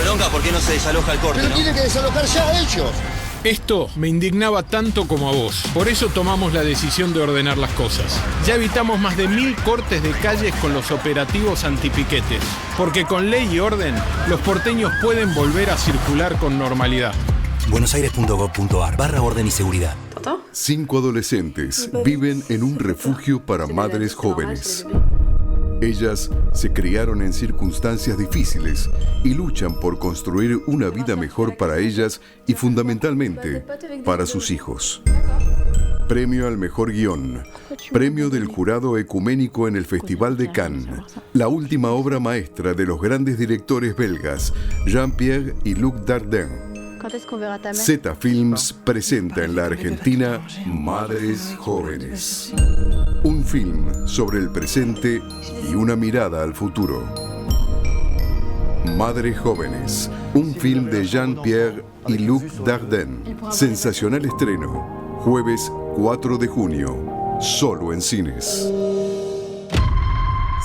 bronca por qué no se desaloja el corte, Pero ¿no? tienen que desalojar ya ellos. Esto me indignaba tanto como a vos. Por eso tomamos la decisión de ordenar las cosas. Ya evitamos más de 1000 cortes de calles con los operativos antipiquetes. Porque con ley y orden, los porteños pueden volver a circular con normalidad. buenosaires.gov.ar/orden y seguridad. 5 adolescentes viven en un refugio para madres jóvenes. Ellas se criaron en circunstancias difíciles y luchan por construir una vida mejor para ellas y fundamentalmente para sus hijos. Premio al mejor guión. Premio del jurado ecuménico en el Festival de Cannes. La última obra maestra de los grandes directores belgas, Jean-Pierre y Luc Dardenne. Zeta Films presenta en la Argentina Madres Jóvenes. Un film sobre el presente y una mirada al futuro. Madres Jóvenes, un film de Jean-Pierre y Luc Dardenne. Sensacional estreno, jueves 4 de junio, solo en cines.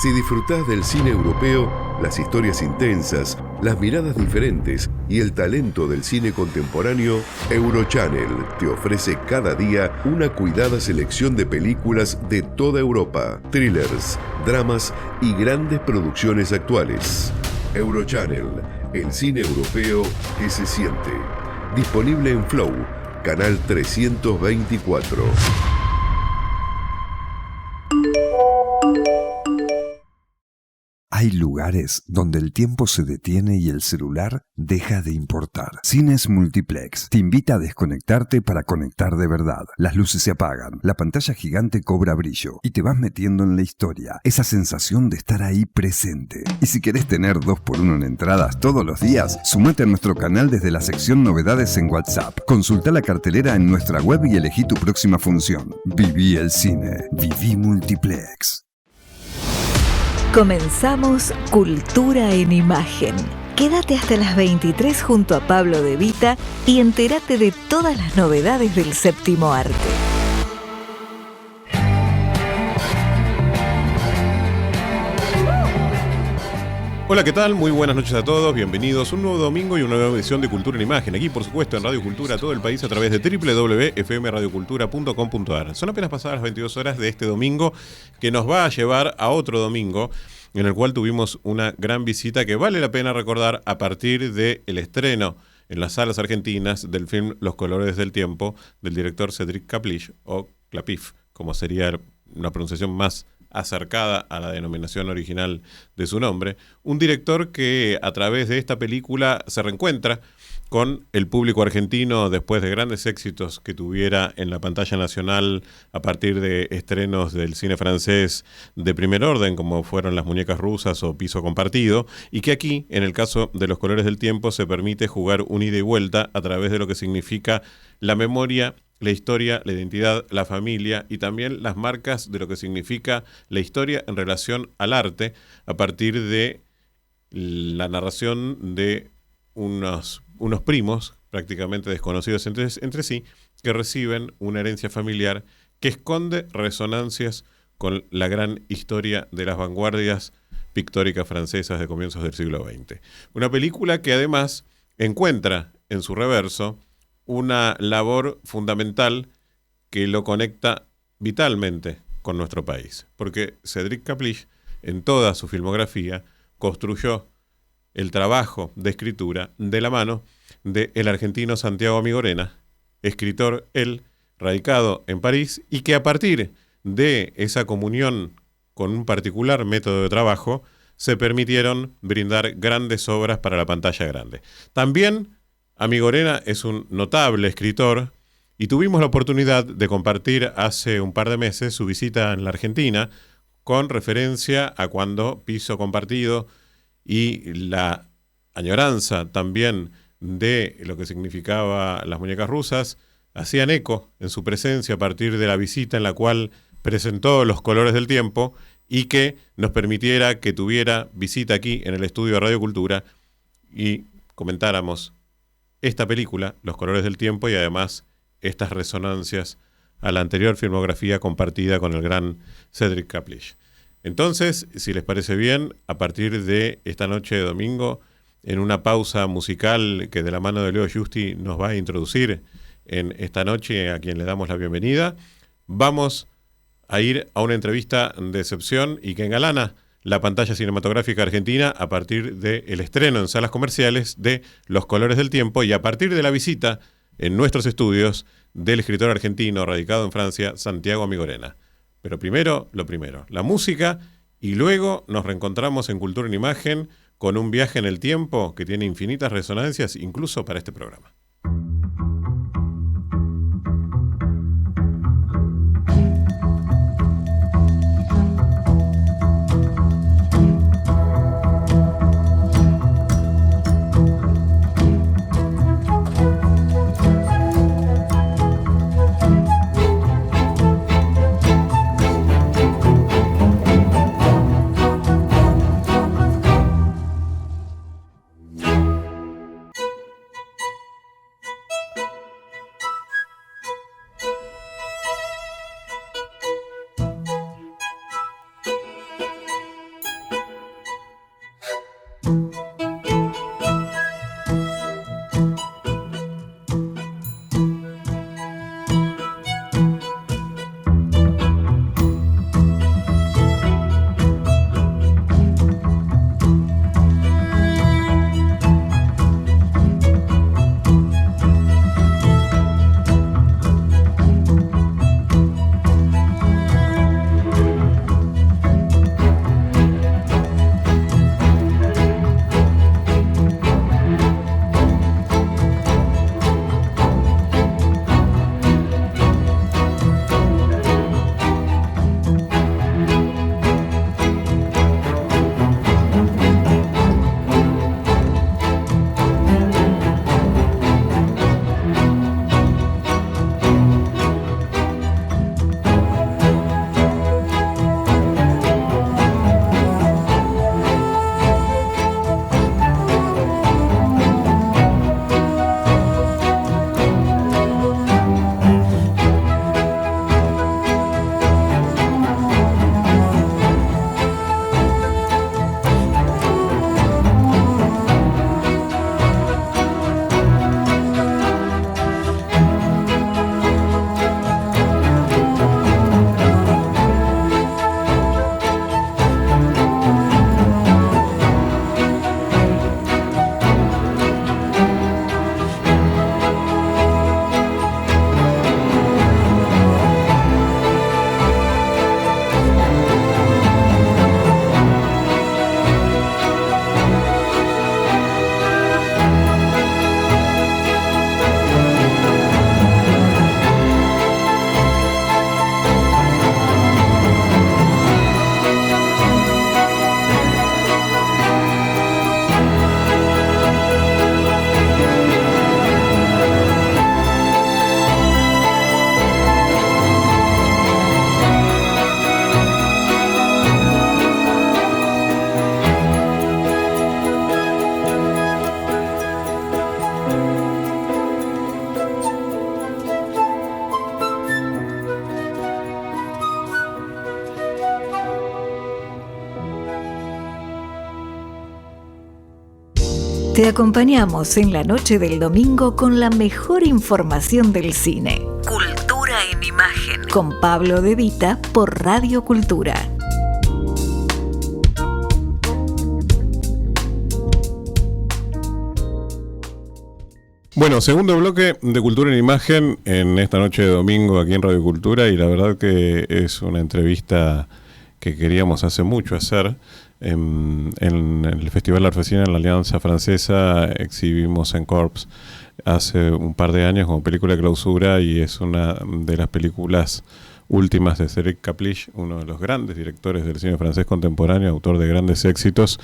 Si disfrutás del cine europeo, las historias intensas, las miradas diferentes y el talento del cine contemporáneo, Eurochannel te ofrece cada día una cuidada selección de películas de toda Europa, thrillers, dramas y grandes producciones actuales. Eurochannel, el cine europeo que se siente. Disponible en Flow, canal 324. Hay lugares donde el tiempo se detiene y el celular deja de importar. Cines Multiplex te invita a desconectarte para conectar de verdad. Las luces se apagan, la pantalla gigante cobra brillo y te vas metiendo en la historia. Esa sensación de estar ahí presente. Y si querés tener 2x1 en entradas todos los días, sumate a nuestro canal desde la sección Novedades en WhatsApp. Consulta la cartelera en nuestra web y elegí tu próxima función. Viví el cine. Viví Multiplex. Comenzamos Cultura en Imagen. Quédate hasta las 23 junto a Pablo De Vita y entérate de todas las novedades del séptimo arte. Hola, ¿qué tal? Muy buenas noches a todos, bienvenidos. Un nuevo domingo y una nueva edición de Cultura en Imagen. Aquí, por supuesto, en Radio Cultura, todo el país a través de www.fmradiocultura.com.ar. Son apenas pasadas las 22 horas de este domingo que nos va a llevar a otro domingo en el cual tuvimos una gran visita que vale la pena recordar a partir del estreno en las salas argentinas del film Los Colores del Tiempo del director Cédric Klapisch, o Clapif, como sería una pronunciación más acercada a la denominación original de su nombre, un director que a través de esta película se reencuentra con el público argentino después de grandes éxitos que tuviera en la pantalla nacional a partir de estrenos del cine francés de primer orden, como fueron Las Muñecas Rusas o Piso Compartido, y que aquí, en el caso de Los Colores del Tiempo, se permite jugar un ida y vuelta a través de lo que significa la memoria, la historia, la identidad, la familia y también las marcas de lo que significa la historia en relación al arte a partir de la narración de unos primos prácticamente desconocidos entre sí que reciben una herencia familiar que esconde resonancias con la gran historia de las vanguardias pictóricas francesas de comienzos del siglo XX. Una película que además encuentra en su reverso una labor fundamental que lo conecta vitalmente con nuestro país, porque Cédric Klapisch en toda su filmografía construyó el trabajo de escritura de la mano del argentino Santiago Amigorena, escritor él, radicado en París, y que a partir de esa comunión con un particular método de trabajo se permitieron brindar grandes obras para la pantalla grande. También Amigorena es un notable escritor y tuvimos la oportunidad de compartir hace un par de meses su visita en la Argentina con referencia a cuando Piso Compartido y la añoranza también de lo que significaba Las Muñecas Rusas hacían eco en su presencia a partir de la visita en la cual presentó Los Colores del Tiempo y que nos permitiera que tuviera visita aquí en el estudio de Radio Cultura y comentáramos esta película, Los Colores del Tiempo, y además estas resonancias a la anterior filmografía compartida con el gran Cédric Klapisch. Entonces, si les parece bien, a partir de esta noche de domingo, en una pausa musical que de la mano de Leo Giusti nos va a introducir en esta noche, a quien le damos la bienvenida. Vamos a ir a una entrevista de excepción y que engalana la pantalla cinematográfica argentina a partir del estreno en salas comerciales de Los Colores del Tiempo y a partir de la visita en nuestros estudios del escritor argentino radicado en Francia, Santiago Amigorena. Pero primero, lo primero, la música, y luego nos reencontramos en Cultura en Imagen con un viaje en el tiempo que tiene infinitas resonancias, incluso para este programa. Te acompañamos en la noche del domingo con la mejor información del cine. Cultura en Imagen. Con Pablo De Vita por Radio Cultura. Bueno, segundo bloque de Cultura en Imagen en esta noche de domingo aquí en Radio Cultura, y la verdad que es una entrevista que queríamos hace mucho hacer. En el Festival Arfesina en la Alianza Francesa exhibimos En Corps hace un par de años como película de clausura, y es una de las películas últimas de Cédric Kaplish, uno de los grandes directores del cine francés contemporáneo, autor de grandes éxitos,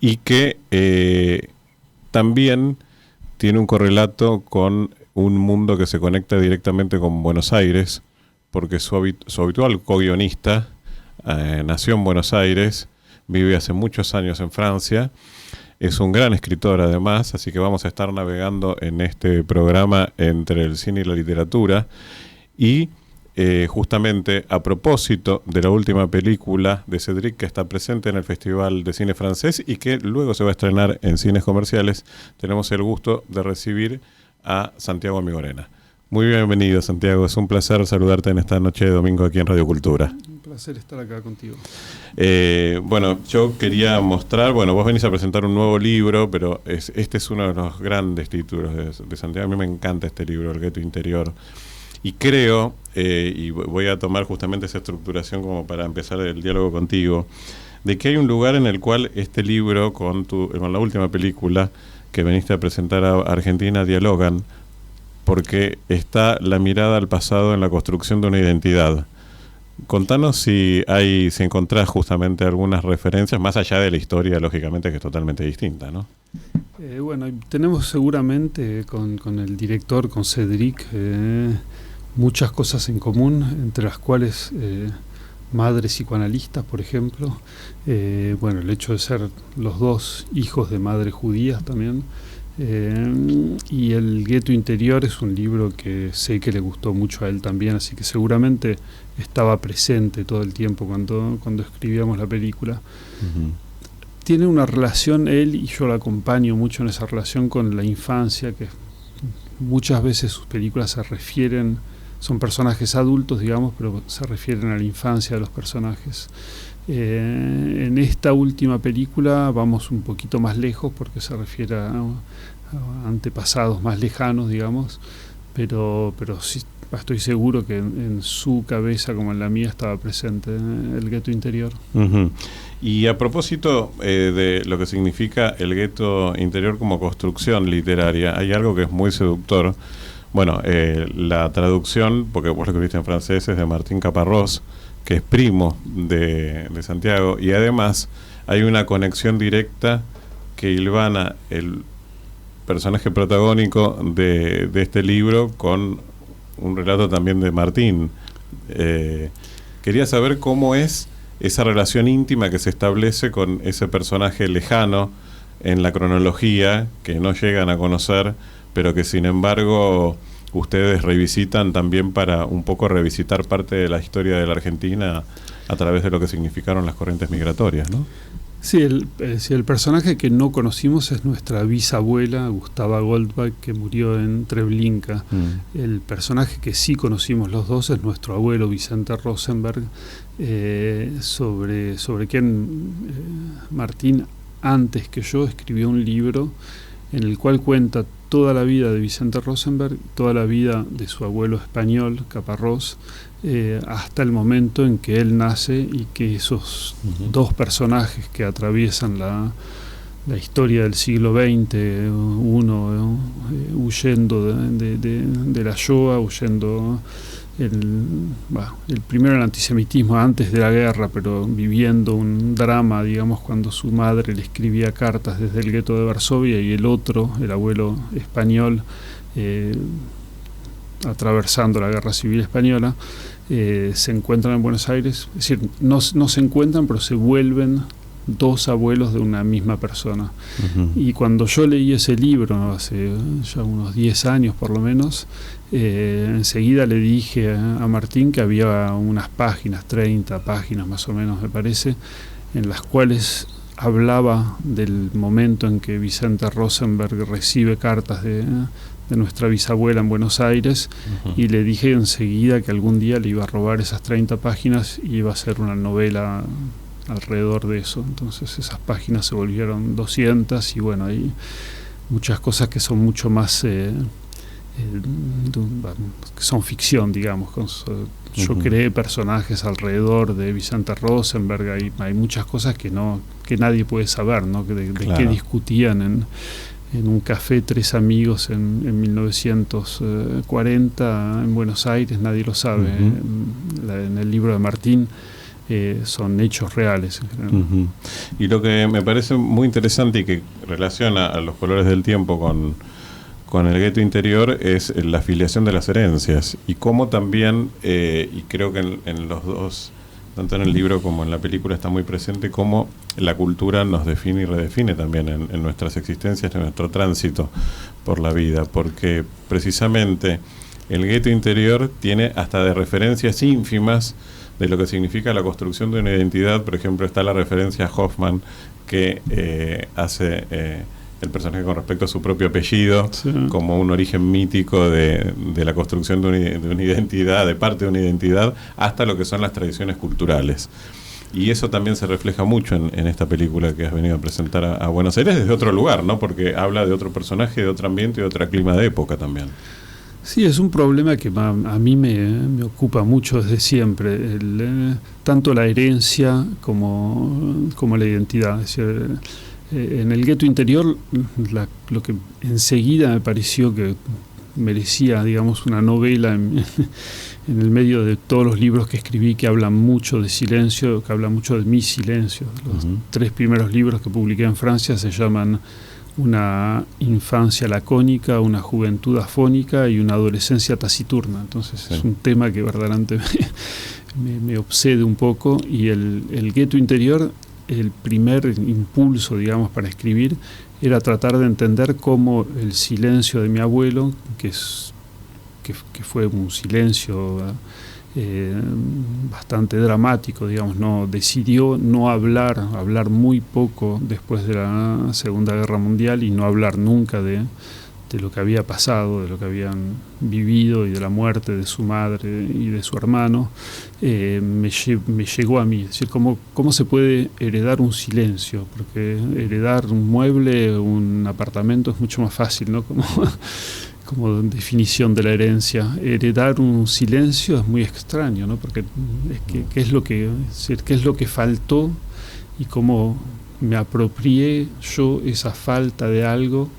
y que también tiene un correlato con un mundo que se conecta directamente con Buenos Aires, porque su habitual co-guionista nació en Buenos Aires, vive hace muchos años en Francia, es un gran escritor además, así que vamos a estar navegando en este programa entre el cine y la literatura, y justamente a propósito de la última película de Cédric que está presente en el Festival de Cine Francés y que luego se va a estrenar en cines comerciales, tenemos el gusto de recibir a Santiago Amigorena. Muy bienvenido, Santiago. Es un placer saludarte en esta noche de domingo aquí en Radio Cultura. Un placer estar acá contigo. Bueno, yo quería mostrar, vos venís a presentar un nuevo libro, pero este es uno de los grandes títulos de Santiago. A mí me encanta este libro, El Gueto Interior. Y creo, y voy a tomar justamente esa estructuración como para empezar el diálogo contigo, de que hay un lugar en el cual este libro con la última película que veniste a presentar a Argentina dialogan, porque está la mirada al pasado en la construcción de una identidad. Contanos si encontrás justamente algunas referencias, más allá de la historia, lógicamente, que es totalmente distinta, ¿no? Tenemos seguramente con el director, con Cédric, muchas cosas en común, entre las cuales madres psicoanalistas, por ejemplo. El hecho de ser los dos hijos de madres judías también. Y El Gueto Interior es un libro que sé que le gustó mucho a él también, así que seguramente estaba presente todo el tiempo cuando escribíamos la película. Uh-huh. Tiene una relación, él, y yo lo acompaño mucho en esa relación con la infancia, que muchas veces sus películas se refieren, son personajes adultos, digamos, pero se refieren a la infancia de los personajes. En esta última película vamos un poquito más lejos porque se refiere a antepasados más lejanos, digamos, pero sí estoy seguro que en su cabeza como en la mía estaba presente el gueto interior. Uh-huh. Y a propósito de lo que significa el gueto interior como construcción literaria, hay algo que es muy seductor. Bueno, la traducción, porque vos lo que viste en francés, es de Martín Caparrós, que es primo de Santiago, y además hay una conexión directa que hilvana el personaje protagónico de este libro con un relato también de Martín. Quería saber cómo es esa relación íntima que se establece con ese personaje lejano en la cronología, que no llegan a conocer, pero que sin embargo ustedes revisitan también para un poco revisitar parte de la historia de la Argentina a través de lo que significaron las corrientes migratorias, ¿no? Sí, el personaje que no conocimos es nuestra bisabuela, Gustava Goldberg, que murió en Treblinka. El personaje que sí conocimos los dos es nuestro abuelo, Vicente Rosenberg, sobre quien Martín, antes que yo, escribió un libro en el cual cuenta toda la vida de Vicente Rosenberg, toda la vida de su abuelo español, Caparrós, hasta el momento en que él nace, y que esos dos personajes que atraviesan la historia del siglo XX, uno huyendo de la Shoah, huyendo el primero el antisemitismo antes de la guerra, pero viviendo un drama, digamos, cuando su madre le escribía cartas desde el gueto de Varsovia, y el otro, el abuelo español, atravesando la guerra civil española, se encuentran en Buenos Aires. Es decir, no se encuentran, pero se vuelven dos abuelos de una misma persona. Uh-huh. Y cuando yo leí ese libro, hace ya unos 10 años por lo menos, enseguida le dije a Martín que había unas páginas, 30 páginas más o menos me parece, en las cuales hablaba del momento en que Vicente Rosenberg recibe cartas de nuestra bisabuela en Buenos Aires. Uh-huh. Y le dije enseguida que algún día le iba a robar esas 30 páginas y iba a hacer una novela alrededor de eso. Entonces esas páginas se volvieron 200, y bueno, hay muchas cosas que son mucho más que son ficción, digamos. Yo creé personajes alrededor de Vicente Rosenberg, hay muchas cosas que nadie puede saber, ¿no? De claro. Qué discutían en un café tres amigos en 1940 en Buenos Aires, nadie lo sabe. Uh-huh. En el libro de Martín son hechos reales en general. Uh-huh. Y lo que me parece muy interesante y que relaciona a Los colores del tiempo con el gueto interior es la filiación de las herencias, y cómo también, y creo que en los dos, tanto en el libro como en la película, está muy presente cómo la cultura nos define y redefine también en nuestras existencias, en nuestro tránsito por la vida, porque precisamente el gueto interior tiene hasta de referencias ínfimas de lo que significa la construcción de una identidad. Por ejemplo, está la referencia a Hoffman que hace el personaje con respecto a su propio apellido, sí, como un origen mítico de la construcción de una identidad, de parte de una identidad, hasta lo que son las tradiciones culturales. Y eso también se refleja mucho en esta película que has venido a presentar a Buenos Aires desde otro lugar, ¿no? Porque habla de otro personaje, de otro ambiente y de otro clima de época también. Sí, es un problema que a mí me ocupa mucho desde siempre, tanto la herencia como la identidad. Es decir, en el gueto interior, lo que enseguida me pareció que merecía, digamos, una novela en el medio de todos los libros que escribí, que hablan mucho de silencio, que hablan mucho de mi silencio. Los 3 primeros libros que publiqué en Francia se llaman Una infancia lacónica, Una juventud afónica y Una adolescencia taciturna. Entonces sí, es un tema que verdaderamente me obsede un poco, y el gueto interior, el primer impulso, digamos, para escribir era tratar de entender cómo el silencio de mi abuelo, que fue un silencio bastante dramático, digamos, decidió no hablar muy poco después de la Segunda Guerra Mundial, y no hablar nunca de lo que había pasado, de lo que habían vivido y de la muerte de su madre y de su hermano. Me llegó a mí, es decir, cómo se puede heredar un silencio, porque heredar un mueble, un apartamento es mucho más fácil, ¿no? Como definición de la herencia. Heredar un silencio es muy extraño, ¿no? Porque ¿qué es lo que faltó y cómo me apropié yo esa falta de algo?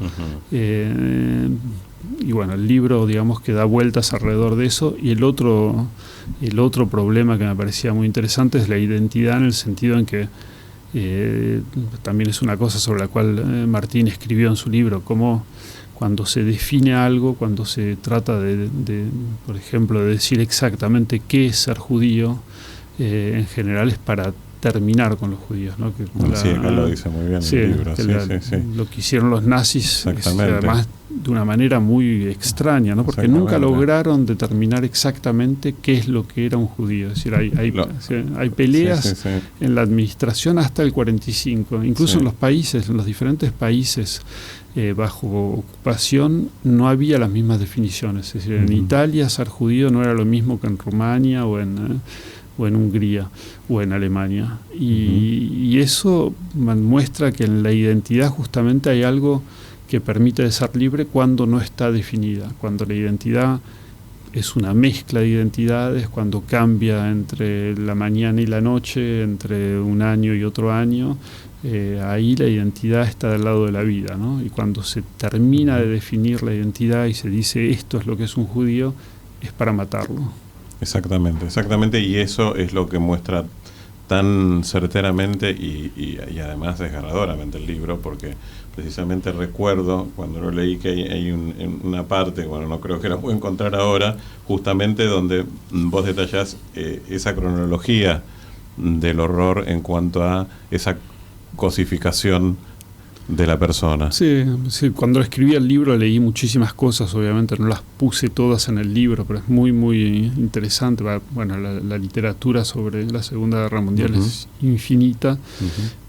Y bueno, el libro, digamos, que da vueltas alrededor de eso. Y el otro problema que me parecía muy interesante es la identidad, en el sentido en que también es una cosa sobre la cual Martín escribió en su libro, cómo cuando se define algo, cuando se trata de por ejemplo, de decir exactamente qué es ser judío, en general es para terminar con los judíos, ¿no? Sí, acá lo dice muy bien el libro. Sí. Lo que hicieron los nazis, además de una manera muy extraña, ¿no? Porque nunca lograron determinar exactamente qué es lo que era un judío. Es decir, hay peleas en la administración hasta el 45, incluso en los países, en los diferentes países bajo ocupación, no había las mismas definiciones. Es decir, en Italia ser judío no era lo mismo que en Rumania o en Hungría o en Alemania. Y eso muestra que en la identidad justamente hay algo que permite ser libre cuando no está definida, cuando la identidad es una mezcla de identidades, cuando cambia entre la mañana y la noche, entre un año y otro año. Ahí la identidad está del lado de la vida, ¿no? Y cuando se termina de definir la identidad y se dice esto es lo que es un judío, es para matarlo. Exactamente, y eso es lo que muestra tan certeramente y además desgarradoramente el libro, porque precisamente recuerdo cuando lo leí que hay una parte, bueno, no creo que la pueda encontrar ahora, justamente donde vos detallás esa cronología del horror en cuanto a esa cosificación de la persona. Sí, cuando escribí el libro leí muchísimas cosas, obviamente no las puse todas en el libro, pero es muy, muy interesante. Bueno, la literatura sobre la Segunda Guerra Mundial es infinita,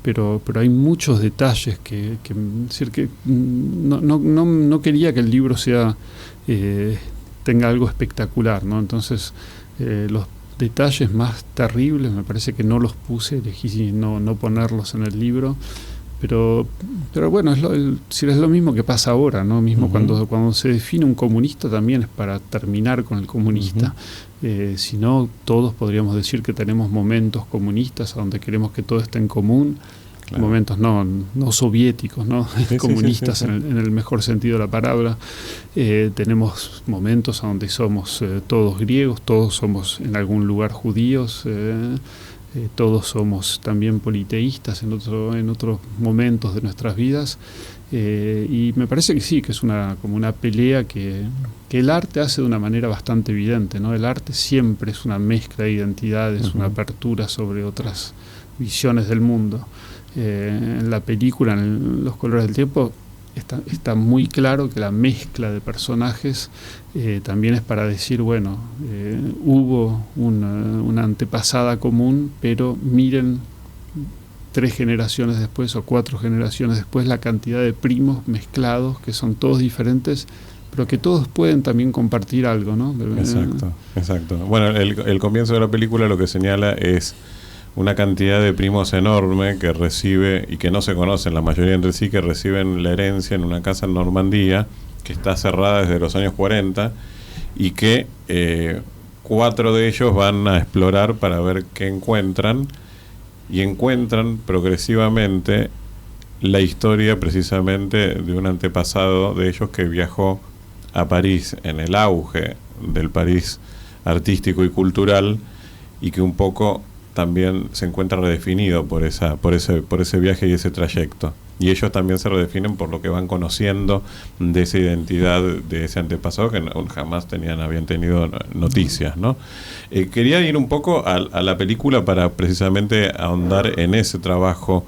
pero hay muchos detalles que decir que no quería que el libro tenga algo espectacular, ¿no? Entonces, los detalles más terribles me parece que no los puse, elegí no ponerlos en el libro. Pero bueno, es lo mismo que pasa ahora, ¿no? Mismo cuando se define un comunista también es para terminar con el comunista. Si no, todos podríamos decir que tenemos momentos comunistas donde queremos que todo esté en común. Claro. Momentos no soviéticos, ¿no? Comunistas en el mejor sentido de la palabra. Tenemos momentos donde somos todos griegos, todos somos en algún lugar judíos. Todos somos también politeístas en otros momentos de nuestras vidas, y me parece que sí, que es como una pelea que el arte hace de una manera bastante evidente, ¿no? El arte siempre es una mezcla de identidades, una apertura sobre otras visiones del mundo. En la película, en Los colores del tiempo, está muy claro que la mezcla de personajes también es para decir, bueno, hubo una antepasada común, pero miren 3 generaciones después o 4 generaciones después la cantidad de primos mezclados que son todos diferentes, pero que todos pueden también compartir algo, ¿no? Exacto. Bueno, el comienzo de la película lo que señala es una cantidad de primos enorme que recibe y que no se conocen la mayoría entre sí, que reciben la herencia en una casa en Normandía que está cerrada desde los años 40 y que 4 de ellos van a explorar para ver qué encuentran, y encuentran progresivamente la historia precisamente de un antepasado de ellos que viajó a París en el auge del París artístico y cultural, y que un poco también se encuentra redefinido por ese viaje y ese trayecto. Y ellos también se redefinen por lo que van conociendo de esa identidad de ese antepasado que jamás habían tenido noticias, ¿no? Quería ir un poco a la película para precisamente ahondar en ese trabajo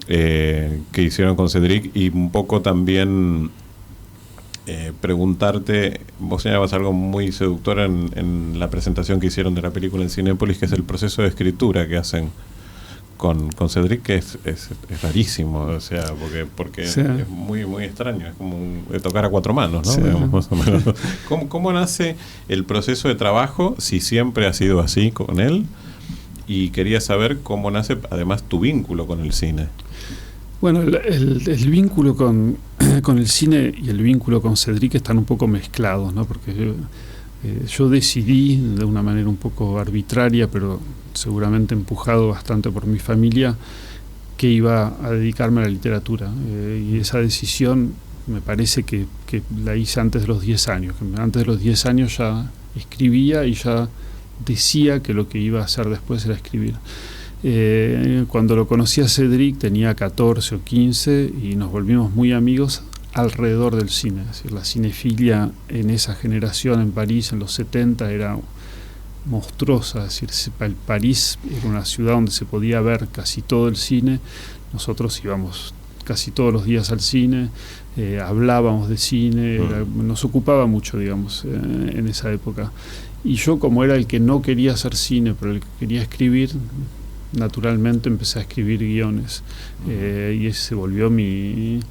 que hicieron con Cédric, y un poco también preguntarte, vos señalabas algo muy seductor en la presentación que hicieron de la película en Cinépolis, que es el proceso de escritura que hacen con Cédric, que es rarísimo, o sea, porque sí, es muy muy extraño, es como tocar a 4 manos, ¿no? Sí. Digamos, más o menos. ¿Cómo nace el proceso de trabajo, si siempre ha sido así con él? Y quería saber cómo nace además tu vínculo con el cine. Bueno, el vínculo con el cine y el vínculo con Cédric están un poco mezclados, ¿no? Porque yo decidí de una manera un poco arbitraria, pero seguramente empujado bastante por mi familia, que iba a dedicarme a la literatura. Y esa decisión me parece que la hice antes de los 10 años. Antes de los 10 años ya escribía y ya decía que lo que iba a hacer después era escribir. Cuando lo conocí a Cédric tenía 14 o 15 y nos volvimos muy amigos alrededor del cine. Es decir, la cinefilia en esa generación en París en los 70 era monstruosa. Es decir, París era una ciudad donde se podía ver casi todo el cine. Nosotros íbamos casi todos los días al cine, hablábamos de cine, nos ocupaba mucho, digamos, en esa época. Y yo, como era el que no quería hacer cine, pero el que quería escribir, naturalmente empecé a escribir guiones, y ese se volvió mi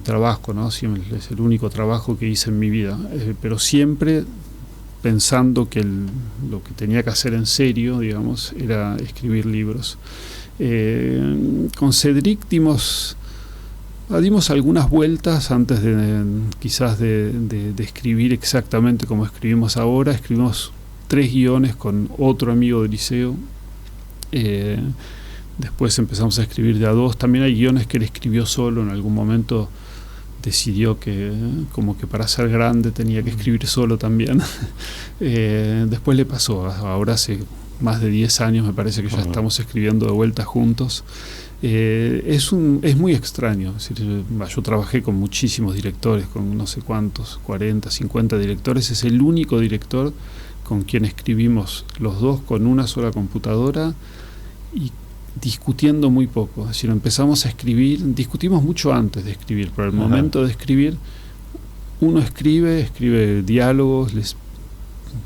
trabajo, ¿no? Siempre es el único trabajo que hice en mi vida, pero siempre pensando que lo que tenía que hacer en serio, digamos, era escribir libros. Con Cédric dimos algunas vueltas antes de quizás de escribir exactamente como escribimos ahora. Escribimos 3 guiones con otro amigo del liceo. Después empezamos a escribir de a 2. También hay guiones que él escribió solo. En algún momento decidió que como que para ser grande tenía que escribir solo también. Después le pasó. Ahora hace más de 10 años me parece que ya estamos escribiendo de vuelta juntos. Es muy extraño. Es decir, yo trabajé con muchísimos directores, con no sé cuántos, 40, 50 directores. Es el único director con quien escribimos los dos con una sola computadora y discutiendo muy poco. Es decir, empezamos a escribir, discutimos mucho antes de escribir, pero al momento de escribir, uno escribe diálogos, les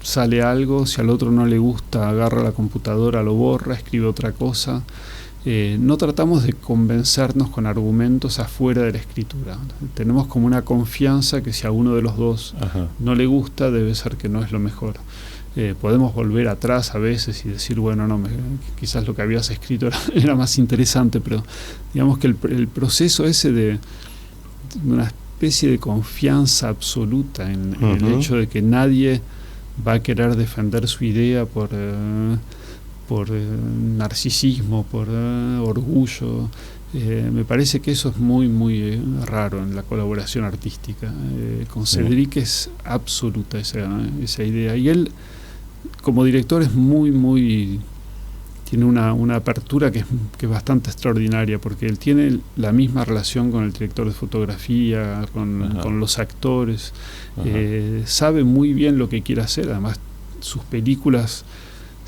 sale algo, si al otro no le gusta, agarra la computadora, lo borra, escribe otra cosa. No tratamos de convencernos con argumentos afuera de la escritura. Tenemos como una confianza que si a uno de los dos no le gusta, debe ser que no es lo mejor. Podemos volver atrás a veces y decir, bueno, quizás lo que habías escrito era más interesante, pero digamos que el proceso ese de una especie de confianza absoluta en el hecho de que nadie va a querer defender su idea por narcisismo, por orgullo. Me parece que eso es muy, muy raro en la colaboración artística. Con Cédric es absoluta esa idea. Y él, como director, es tiene una apertura que es bastante extraordinaria, porque él tiene la misma relación con el director de fotografía, con los actores. Sabe muy bien lo que quiere hacer. Además, sus películas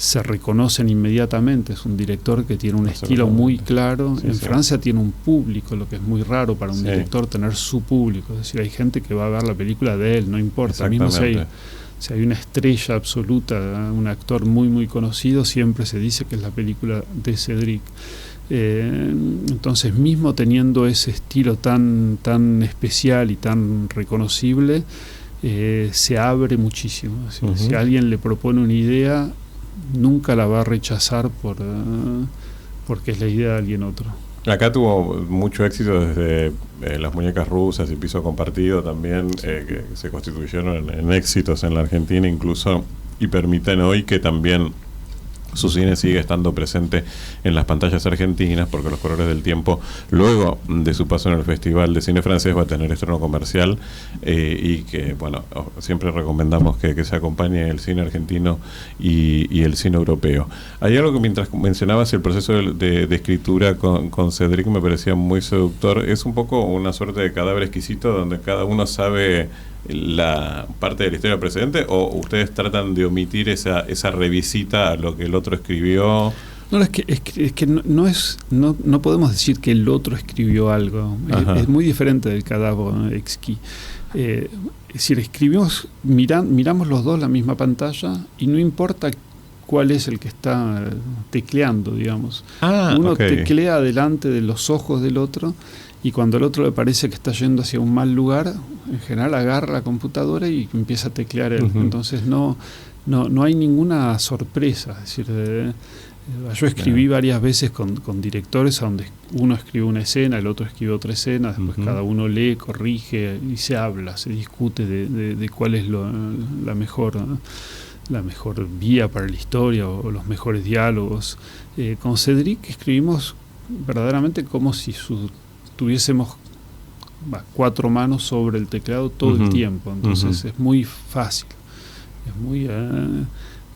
se reconocen inmediatamente. Es un director que tiene un estilo muy claro. En Francia tiene un público, lo que es muy raro para un director tener su público. Es decir, hay gente que va a ver la película de él, no importa. Mismo si hay una estrella absoluta, un actor muy muy conocido, siempre se dice que es la película de Cédric. Entonces, mismo teniendo ese estilo tan especial y tan reconocible, se abre muchísimo. Si alguien le propone una idea, nunca la va a rechazar porque es la idea de alguien otro. Acá tuvo mucho éxito desde Las muñecas rusas y Piso compartido también, que se constituyeron en éxitos en la Argentina incluso, y permiten hoy que también su cine sigue estando presente en las pantallas argentinas, porque Los colores del tiempo, luego de su paso en el Festival de Cine Francés, va a tener estreno comercial, y que, bueno, siempre recomendamos que se acompañe el cine argentino y el cine europeo. Hay algo que mientras mencionabas el proceso de escritura con Cédric me parecía muy seductor. Es un poco una suerte de Cadáver exquisito, donde cada uno sabe la parte de la historia precedente, o ustedes tratan de omitir esa revisita a lo que el otro escribió. No, es que no podemos decir que el otro escribió algo. Es muy diferente del Cadáver exquis. Es decir, escribimos, miramos los dos la misma pantalla y no importa cuál es el que está tecleando, digamos. Uno teclea delante de los ojos del otro, y cuando el otro le parece que está yendo hacia un mal lugar, en general agarra la computadora y empieza a teclear él. Entonces no hay ninguna sorpresa. Es decir, yo escribí varias veces con directores donde uno escribe una escena, el otro escribe otra escena, después cada uno lee, corrige y se habla, se discute de cuál es la mejor vía para la historia o los mejores diálogos. Con Cédric escribimos verdaderamente como si tuviésemos 4 manos sobre el teclado todo el tiempo. Entonces es muy fácil,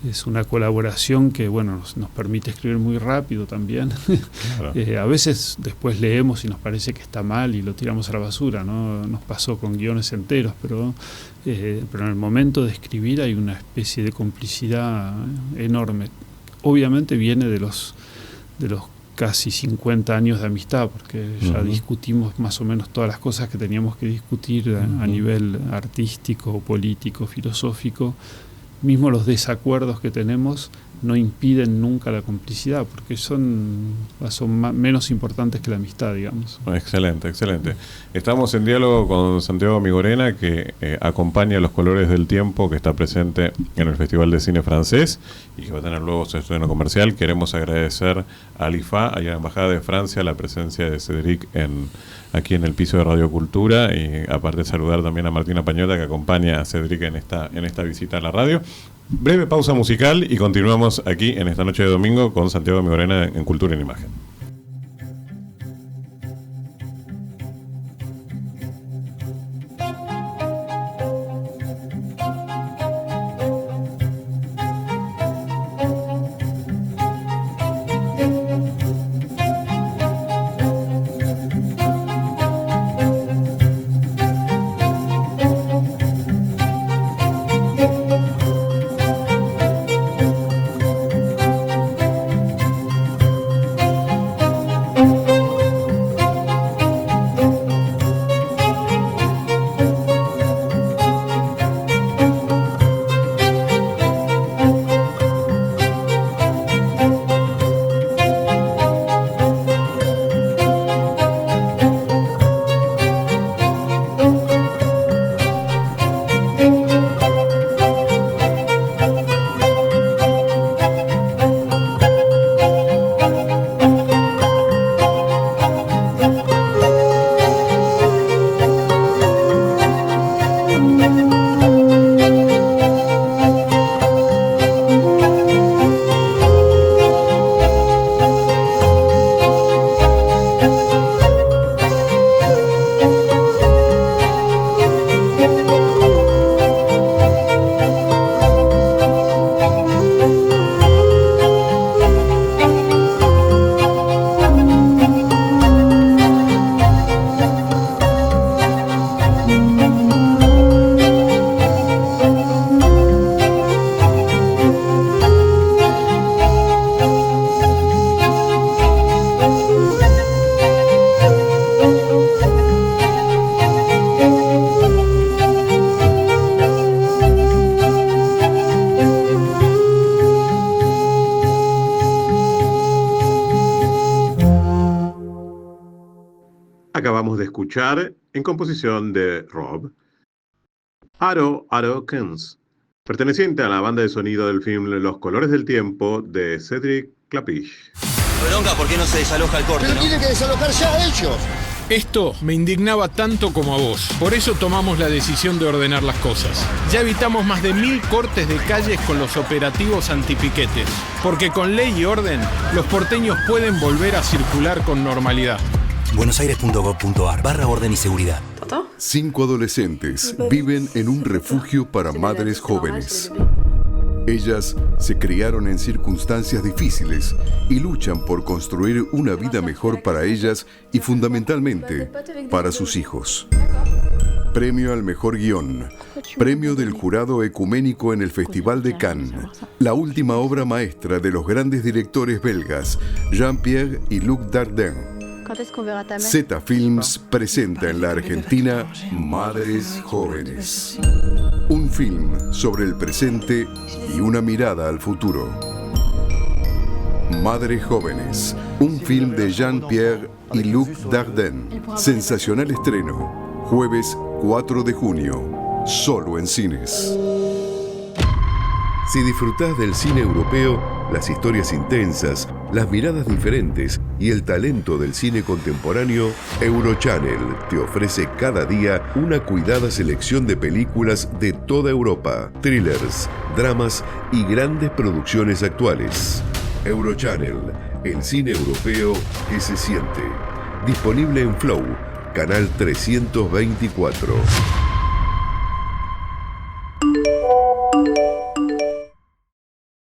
es una colaboración que nos permite escribir muy rápido también. Claro. A veces después leemos y nos parece que está mal y lo tiramos a la basura, ¿no? Nos pasó con guiones enteros, pero en el momento de escribir hay una especie de complicidad enorme. Obviamente viene de los casi 50 años de amistad, porque ya discutimos más o menos todas las cosas que teníamos que discutir a nivel artístico, político, filosófico. Mismo los desacuerdos que tenemos no impiden nunca la complicidad, porque son menos importantes que la amistad, digamos. Excelente, excelente. Estamos en diálogo con Santiago Migorena, que acompaña Los colores del tiempo, que está presente en el Festival de Cine Francés y que va a tener luego su estreno comercial. Queremos agradecer a l'IFA y a la Embajada de Francia la presencia de Cédric aquí en el piso de Radio Cultura, y aparte saludar también a Martina Pañota, que acompaña a Cédric en esta visita a la radio. Breve pausa musical y continuamos aquí en esta noche de domingo con Santiago Migorena en Cultura en Imagen. escuchar, en composición de Rob, Aro Aro Kens, perteneciente a la banda de sonido del film Los Colores del Tiempo de Cedric Klapisch. Bronca, ¿por qué no se desaloja el corte, Pero no? tienen que desalojar ya ellos. Esto me indignaba tanto como a vos. Por eso tomamos la decisión de ordenar las cosas. Ya evitamos más de 1000 cortes de calles con los operativos antipiquetes. Porque con ley y orden, los porteños pueden volver a circular con normalidad. buenosaires.gov.ar/orden y seguridad. 5 adolescentes viven en un refugio para madres jóvenes. Ellas se criaron en circunstancias difíciles y luchan por construir una vida mejor para ellas y fundamentalmente para sus hijos. Premio al mejor guión. Premio del jurado ecuménico en el Festival de Cannes. La última obra maestra de los grandes directores belgas, Jean-Pierre y Luc Dardenne. Z Films presenta en la Argentina Madres Jóvenes. Un film sobre el presente y una mirada al futuro. Madres Jóvenes, un film de Jean-Pierre y Luc Dardenne. Sensacional estreno, jueves 4 de junio, solo en cines. Si disfrutás del cine europeo, las historias intensas, las miradas diferentes y el talento del cine contemporáneo, Eurochannel te ofrece cada día una cuidada selección de películas de toda Europa, thrillers, dramas y grandes producciones actuales. Eurochannel, el cine europeo que se siente. Disponible en Flow, canal 324.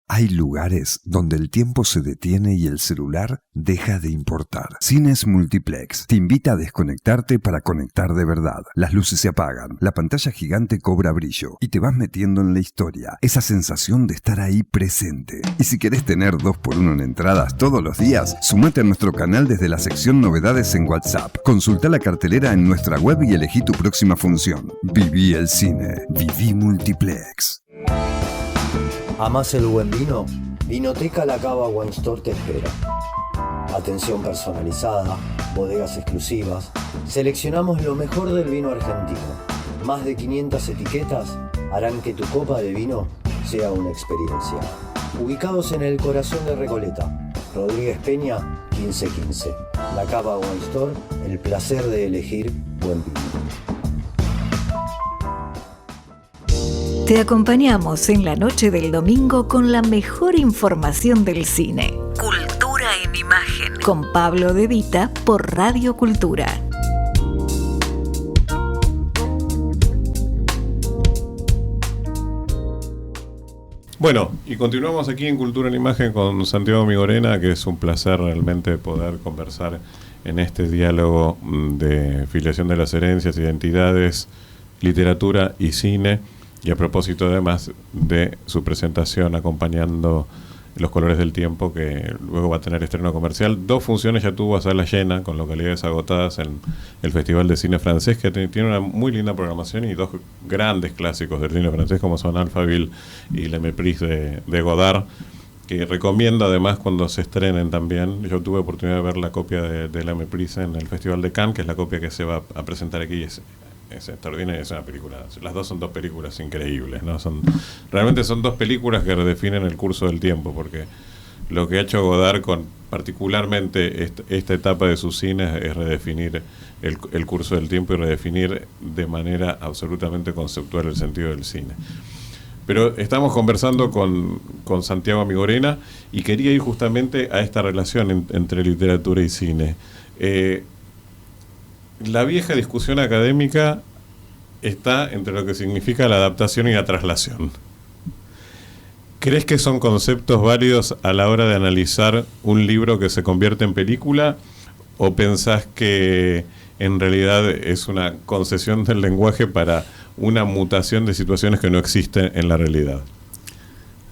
Hay lugares donde el tiempo se detiene y el celular deja de importar. Cines Multiplex te invita a desconectarte para conectar de verdad. Las luces se apagan, la pantalla gigante cobra brillo y te vas metiendo en la historia. Esa sensación de estar ahí presente. Y si querés tener 2x1 en entradas todos los días, sumate a nuestro canal desde la sección Novedades en WhatsApp. Consulta la cartelera en nuestra web y elegí tu próxima función. Viví el cine. Viví Multiplex. ¿Amás el buen vino? Vinoteca La Cava Wine Store te espera. Atención personalizada, bodegas exclusivas. Seleccionamos lo mejor del vino argentino. Más de 500 etiquetas harán que tu copa de vino sea una experiencia. Ubicados en el corazón de Recoleta, Rodríguez Peña, 1515. La Cava Wine Store, el placer de elegir buen vino. Te acompañamos en la noche del domingo con la mejor información del cine. Cultura en imagen. Con Pablo De Vita por Radio Cultura. Bueno, y continuamos aquí en Cultura en Imagen con Santiago Migorena, que es un placer realmente poder conversar en este diálogo de filiación de las herencias, identidades, literatura y cine. Y a propósito además de su presentación acompañando Los Colores del Tiempo, que luego va a tener estreno comercial. 2 funciones ya tuvo a sala llena, con localidades agotadas en el Festival de Cine Francés, que tiene una muy linda programación y 2 grandes clásicos del cine francés, como son Alphaville y Le Méprise de Godard, que recomiendo además cuando se estrenen también. Yo tuve oportunidad de ver la copia de Le Méprise en el Festival de Cannes, que es la copia que se va a presentar aquí. Es extraordinaria, es una película. Las 2 son 2 películas increíbles, ¿no? Realmente son 2 películas que redefinen el curso del tiempo, porque lo que ha hecho Godard con particularmente esta etapa de sus cines es redefinir el curso del tiempo y redefinir de manera absolutamente conceptual el sentido del cine. Pero estamos conversando con Santiago Migorena y quería ir justamente a esta relación entre literatura y cine. La vieja discusión académica está entre lo que significa la adaptación y la traslación. ¿Crees que son conceptos válidos a la hora de analizar un libro que se convierte en película? ¿O pensás que en realidad es una concesión del lenguaje para una mutación de situaciones que no existen en la realidad?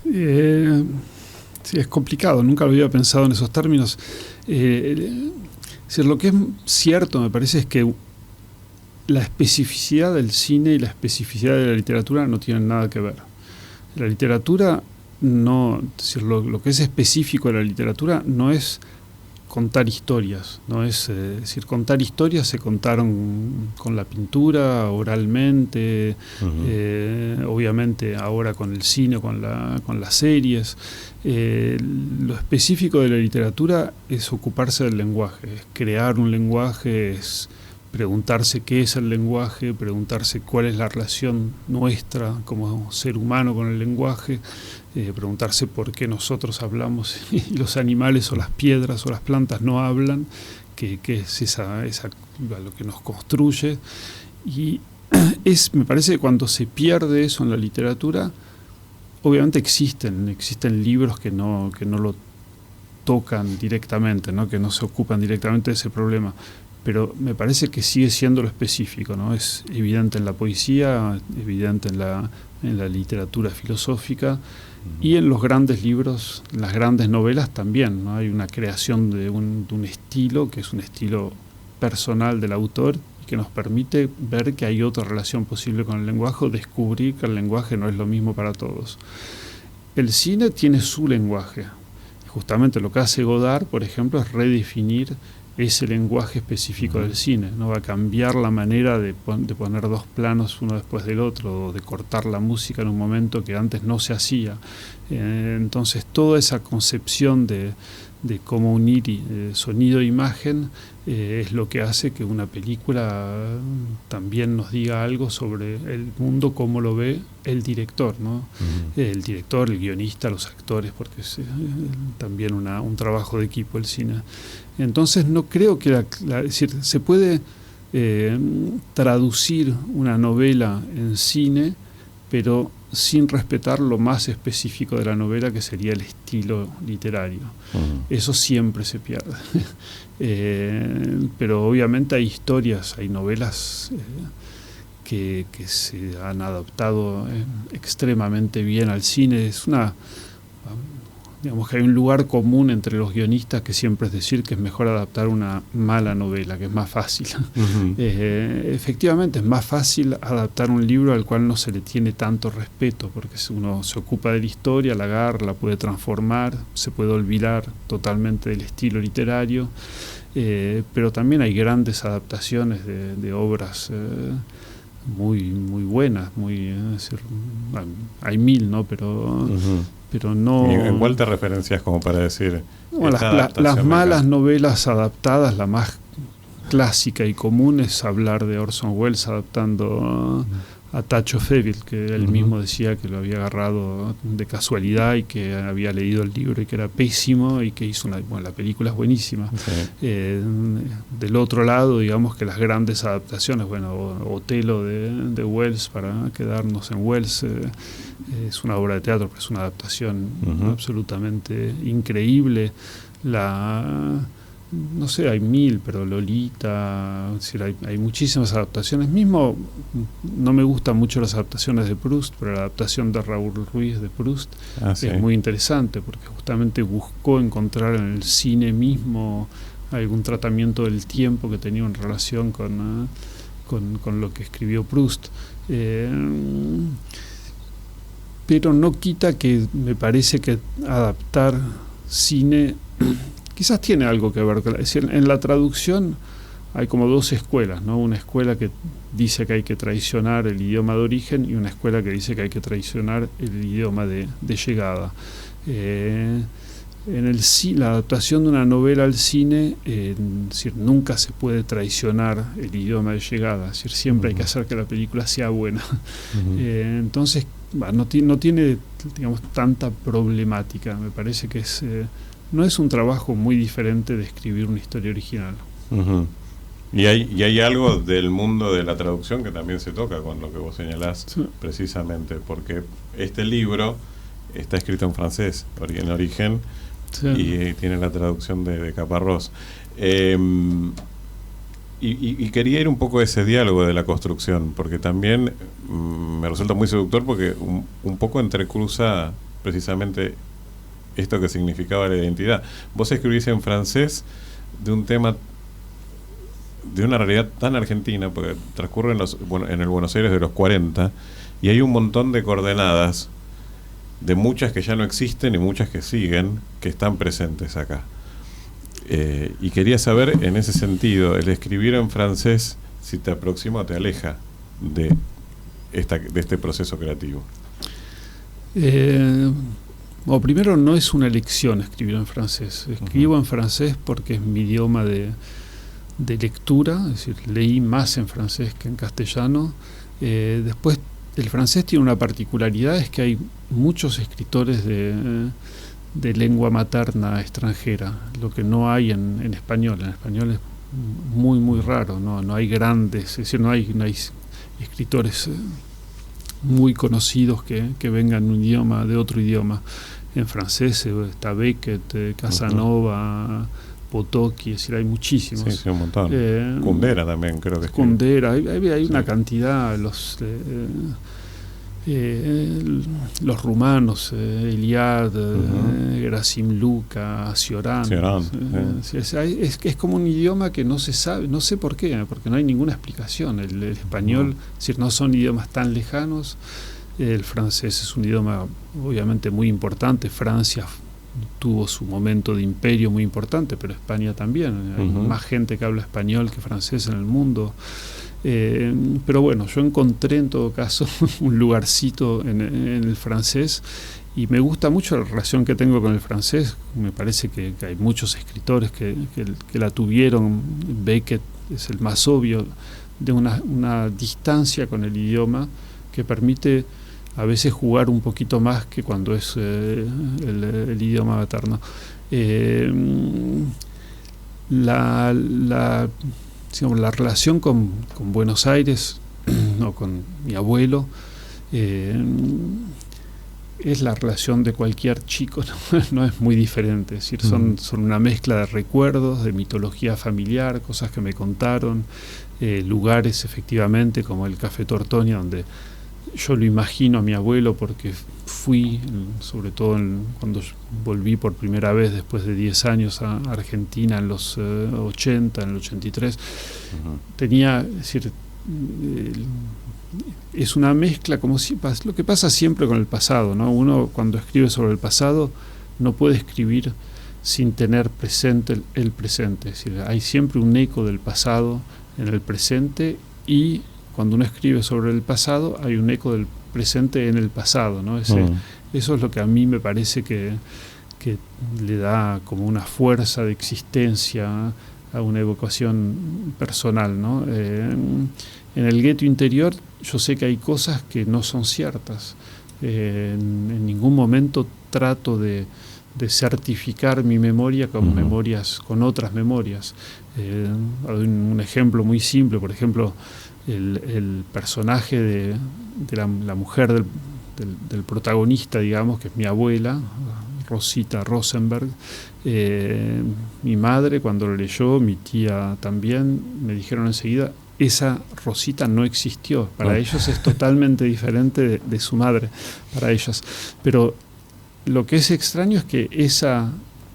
Sí, es complicado, nunca lo había pensado en esos términos. Lo que es cierto, me parece, es que la especificidad del cine y la especificidad de la literatura no tienen nada que ver. La literatura no, lo que es específico de la literatura no es contar historias, ¿no? Es decir, contar historias se contaron con la pintura, oralmente, obviamente ahora con el cine, con las series. Lo específico de la literatura es ocuparse del lenguaje, es crear un lenguaje, es preguntarse qué es el lenguaje, preguntarse cuál es la relación nuestra como ser humano con el lenguaje, preguntarse por qué nosotros hablamos y los animales o las piedras o las plantas no hablan, qué es esa lo que nos construye. Y me parece que cuando se pierde eso en la literatura, obviamente existen libros que no lo tocan directamente, ¿no? Que no se ocupan directamente de ese problema. Pero me parece que sigue siendo lo específico, ¿no? Es evidente en la poesía, evidente en la literatura filosófica y en los grandes libros, las grandes novelas también, ¿no? Hay una creación de un estilo que es un estilo personal del autor y que nos permite ver que hay otra relación posible con el lenguaje o descubrir que el lenguaje no es lo mismo para todos. El cine tiene su lenguaje. Justamente lo que hace Godard, por ejemplo, es redefinir ese lenguaje específico del cine, ¿no? Va a cambiar la manera de poner dos planos uno después del otro, o de cortar la música en un momento que antes no se hacía. Entonces toda esa concepción de cómo unir sonido e imagen es lo que hace que una película también nos diga algo sobre el mundo, cómo lo ve el director, ¿no? El director, el guionista, los actores, porque es también un trabajo de equipo el cine. Entonces no creo que es decir, se puede traducir una novela en cine, pero sin respetar lo más específico de la novela, que sería el estilo literario. Eso siempre se pierde. Pero obviamente hay historias, hay novelas que se han adaptado extremadamente bien al cine. Digamos que hay un lugar común entre los guionistas que siempre es decir que es mejor adaptar una mala novela, que es más fácil. Efectivamente es más fácil adaptar un libro al cual no se le tiene tanto respeto, porque uno se ocupa de la historia, la agarra, la puede transformar, se puede olvidar totalmente del estilo literario, pero también hay grandes adaptaciones de obras muy, muy buenas, es decir, hay 1000, ¿no? Pero no. ¿En cuál te referencias como para decir? Bueno, las malas novelas adaptadas, la más clásica y común es hablar de Orson Welles adaptando a Touch of Evil, que él mismo decía que lo había agarrado de casualidad y que había leído el libro y que era pésimo y que hizo la película es buenísima. Sí. Del otro lado, digamos que las grandes adaptaciones, Otelo de Welles, para quedarnos en Welles, es una obra de teatro, pero es una adaptación absolutamente increíble. No sé, hay 1000, pero Lolita, es decir, hay muchísimas adaptaciones. Mismo no me gustan mucho las adaptaciones de Proust, pero la adaptación de Raúl Ruiz de Proust es muy interesante, porque justamente buscó encontrar en el cine mismo algún tratamiento del tiempo que tenía en relación con lo que escribió Proust. Pero no quita que me parece que adaptar cine quizás tiene algo que ver. Es decir, en la traducción hay como dos escuelas, ¿no? Una escuela que dice que hay que traicionar el idioma de origen y una escuela que dice que hay que traicionar el idioma de llegada. La adaptación de una novela al cine, es decir, nunca se puede traicionar el idioma de llegada, es decir, siempre hay que hacer que la película sea buena. Entonces, no tiene, digamos, tanta problemática. Me parece que no es un trabajo muy diferente de escribir una historia original. Y hay algo del mundo de la traducción que también se toca con lo que vos señalás, precisamente, porque este libro está escrito en francés, en origen, y tiene la traducción de Caparrós. Y quería ir un poco a ese diálogo de la construcción, porque también me resulta muy seductor, porque un poco entrecruza precisamente esto que significaba la identidad. Vos escribís en francés de un tema, de una realidad tan argentina, porque transcurre en el Buenos Aires de los 40, y hay un montón de coordenadas, de muchas que ya no existen y muchas que siguen, que están presentes acá. Y quería saber, en ese sentido, el escribir en francés, si te aproxima o te aleja de este proceso creativo. Primero, no es una elección escribir en francés. Escribo en francés porque es mi idioma de lectura, es decir, leí más en francés que en castellano. Después, el francés tiene una particularidad, es que hay muchos escritores de lengua materna extranjera, lo que no hay en español. En español es muy, muy raro, no hay grandes, es decir, no hay escritores muy conocidos que vengan de otro idioma. En francés está Beckett, Casanova, Potocki, es decir, hay muchísimos. Sí, un montón. Kundera también, creo que es. Kundera, hay una cantidad, los rumanos, Eliade, Gerasim Luka, Cioran. Es como un idioma que no se sabe, no sé por qué, porque no hay ninguna explicación. El español, es decir, no son idiomas tan lejanos. El francés es un idioma obviamente muy importante. Francia tuvo su momento de imperio muy importante, pero España también. Hay más gente que habla español que francés en el mundo. Pero bueno, yo encontré en todo caso un lugarcito en el francés, y me gusta mucho la relación que tengo con el francés. Me parece que hay muchos escritores que la tuvieron. Beckett es el más obvio, de una distancia con el idioma que permite a veces jugar un poquito más que cuando es el idioma materno. La relación con Buenos Aires o con mi abuelo es la relación de cualquier chico, no es muy diferente. Es decir, son una mezcla de recuerdos, de mitología familiar, cosas que me contaron, lugares efectivamente como el Café Tortonia, donde yo lo imagino a mi abuelo porque fui, sobre todo cuando volví por primera vez después de 10 años a Argentina en los 80, en el 83. Tenía, es decir, es una mezcla, como si lo que pasa siempre con el pasado, ¿no? Uno cuando escribe sobre el pasado no puede escribir sin tener presente el presente. Es decir, hay siempre un eco del pasado en el presente, y cuando uno escribe sobre el pasado hay un eco del presente en el pasado, ¿no? Eso es lo que a mí me parece que le da como una fuerza de existencia a una evocación personal, ¿no? En el gueto interior yo sé que hay cosas que no son ciertas. En ningún momento trato de certificar mi memoria con con otras memorias. Un ejemplo muy simple, por ejemplo, el personaje de la mujer del protagonista, digamos, que es mi abuela, Rosita Rosenberg. Mi madre, cuando lo leyó, mi tía también, me dijeron enseguida: esa Rosita no existió. Para ellos es totalmente diferente de su madre, para ellas. Pero lo que es extraño es que esa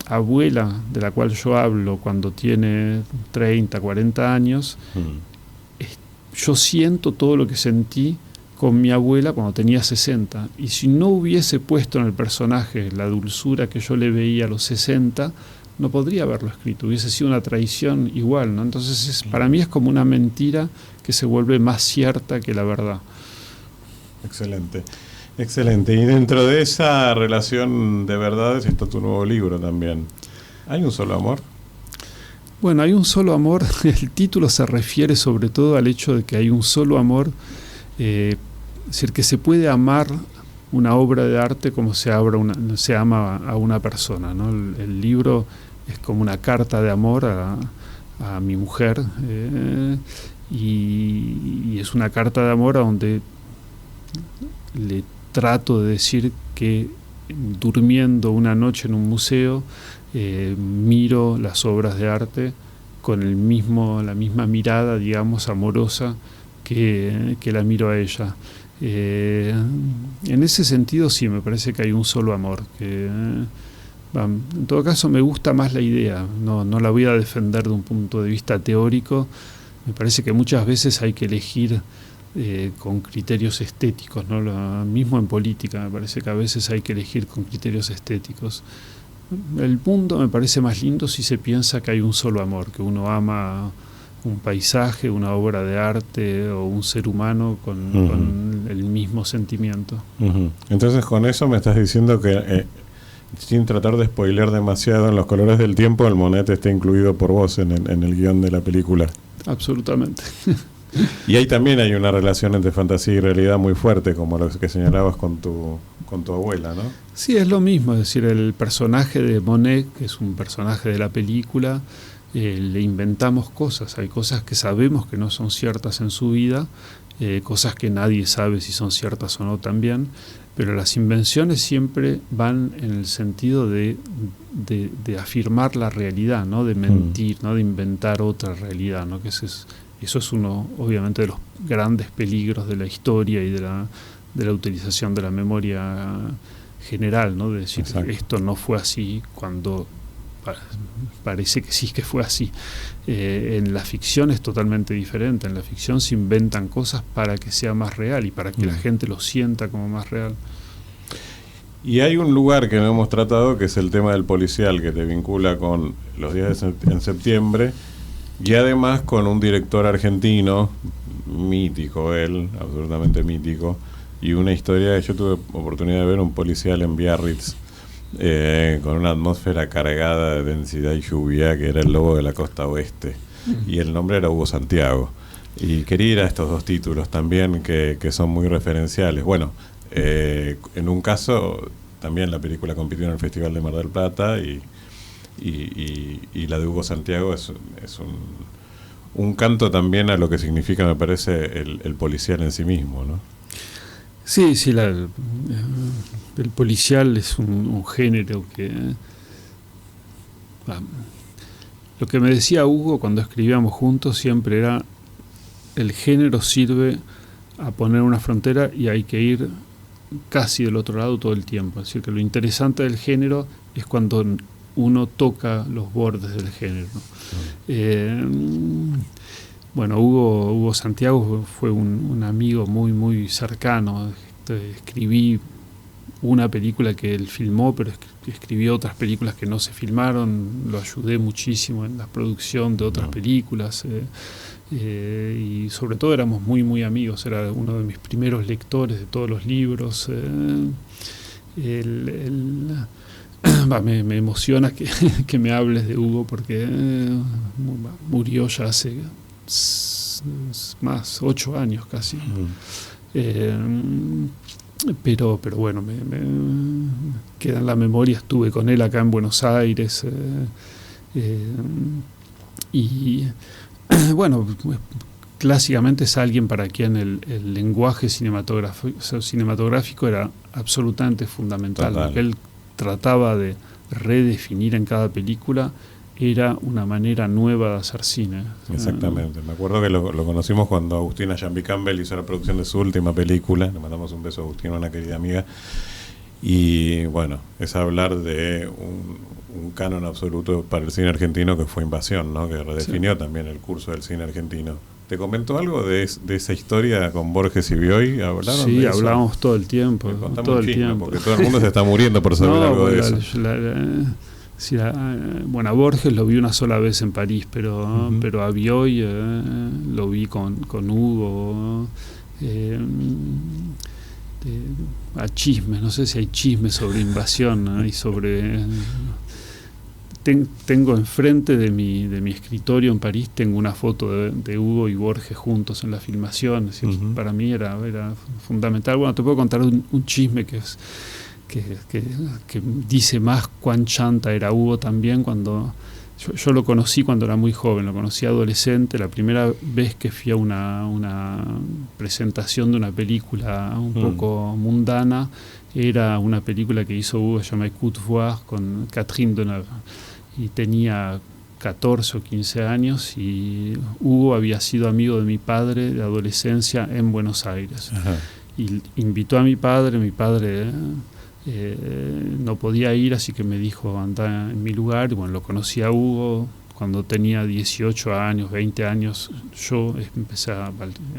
abuela de la cual yo hablo cuando tiene 30, 40 años, yo siento todo lo que sentí con mi abuela cuando tenía 60. Y si no hubiese puesto en el personaje la dulzura que yo le veía a los 60, no podría haberlo escrito. Hubiese sido una traición igual, ¿no? Entonces para mí es como una mentira que se vuelve más cierta que la verdad. Excelente. Excelente. Y dentro de esa relación de verdades está tu nuevo libro también. ¿Hay un solo amor? Bueno, hay un solo amor. El título se refiere sobre todo al hecho de que hay un solo amor, es decir, que se puede amar una obra de arte como se ama a una persona, ¿no? El libro es como una carta de amor a mi mujer, y es una carta de amor a donde le trato de decir que durmiendo una noche en un museo miro las obras de arte con la misma mirada, digamos, amorosa que la miro a ella. En ese sentido sí, me parece que hay un solo amor. En todo caso me gusta más la idea, no la voy a defender de un punto de vista teórico. Me parece que muchas veces hay que elegir con criterios estéticos, ¿no? Mismo en política me parece que a veces hay que elegir con criterios estéticos. el mundo me parece más lindo si se piensa que hay un solo amor, que uno ama un paisaje, una obra de arte o un ser humano con el mismo sentimiento. Entonces con eso me estás diciendo que sin tratar de spoilear demasiado, en Los colores del tiempo el Monet está incluido por vos en el guión de la película. Absolutamente. Y ahí también hay una relación entre fantasía y realidad muy fuerte, como lo que señalabas con tu abuela, ¿no? Sí, es lo mismo, es decir, el personaje de Monet, que es un personaje de la película, le inventamos cosas, hay cosas que sabemos que no son ciertas en su vida, cosas que nadie sabe si son ciertas o no también, pero las invenciones siempre van en el sentido de afirmar la realidad, ¿no? De mentir, ¿no? De inventar otra realidad, ¿no? Que eso es uno, obviamente, de los grandes peligros de la historia y de la utilización de la memoria general, ¿no? De decir, exacto, esto no fue así cuando parece que sí que fue así. En la ficción es totalmente diferente. En la ficción se inventan cosas para que sea más real y para que la gente lo sienta como más real. Y hay un lugar que no hemos tratado, que es el tema del policial, que te vincula con los días en septiembre, y además con un director argentino, mítico él, absolutamente mítico, y una historia, yo tuve oportunidad de ver un policial en Biarritz, con una atmósfera cargada de densidad y lluvia, que era El lobo de la costa oeste, y el nombre era Hugo Santiago. Y quería ir a estos dos títulos también, que son muy referenciales. Bueno, en un caso también la película compitió en el Festival de Mar del Plata, y la de Hugo Santiago es un canto también a lo que significa, me parece, el policial en sí mismo, ¿no? Sí, el policial es un género que... lo que me decía Hugo cuando escribíamos juntos siempre era: el género sirve a poner una frontera y hay que ir casi del otro lado todo el tiempo. Es decir, que lo interesante del género es cuando uno toca los bordes del género. Bueno, Hugo Santiago fue un amigo muy, muy cercano. Escribí una película que él filmó, pero escribió otras películas que no se filmaron. Lo ayudé muchísimo en la producción de otras películas. Y sobre todo éramos muy, muy amigos. Era uno de mis primeros lectores de todos los libros. Me emociona que me hables de Hugo, porque murió ya hace más 8 años casi. Pero bueno, me queda en la memoria. Estuve con él acá en Buenos Aires, y bueno, clásicamente es alguien para quien el lenguaje cinematográfico era absolutamente fundamental. Lo que él trataba de redefinir en cada película era una manera nueva de hacer cine. Exactamente. Me acuerdo que lo conocimos cuando Agustina Jambi Campbell hizo la producción de su última película. Le mandamos un beso a Agustina, una querida amiga. Y bueno, es hablar de un canon absoluto para el cine argentino, que fue Invasión, ¿no? Que redefinió también el curso del cine argentino. ¿Te comentó algo de esa historia con Borges y Bioy? ¿Hablaron de eso? Hablamos todo el tiempo. Todo el tiempo. Porque todo el mundo se está muriendo por saber algo de eso. Bueno, a Borges lo vi una sola vez en París, pero a Bioy lo vi con Hugo, a chismes. No sé si hay chismes sobre Invasión, ¿no? Y sobre... Tengo enfrente de mi escritorio en París, tengo una foto de Hugo y Borges juntos en la filmación. Es decir, para mí era fundamental. Bueno, te puedo contar un chisme que dice más cuán chanta era Hugo también. Cuando yo lo conocí cuando era muy joven, lo conocí adolescente. La primera vez que fui a una presentación de una película un poco mundana era una película que hizo Hugo, se llama Coup de Voir, con Catherine Deneuve, y tenía 14 o 15 años, y Hugo había sido amigo de mi padre de adolescencia en Buenos Aires. Ajá. Y invitó a mi padre no podía ir, así que me dijo: anda en mi lugar. Y bueno, lo conocí a Hugo cuando tenía 18 años, 20 años. Yo empecé a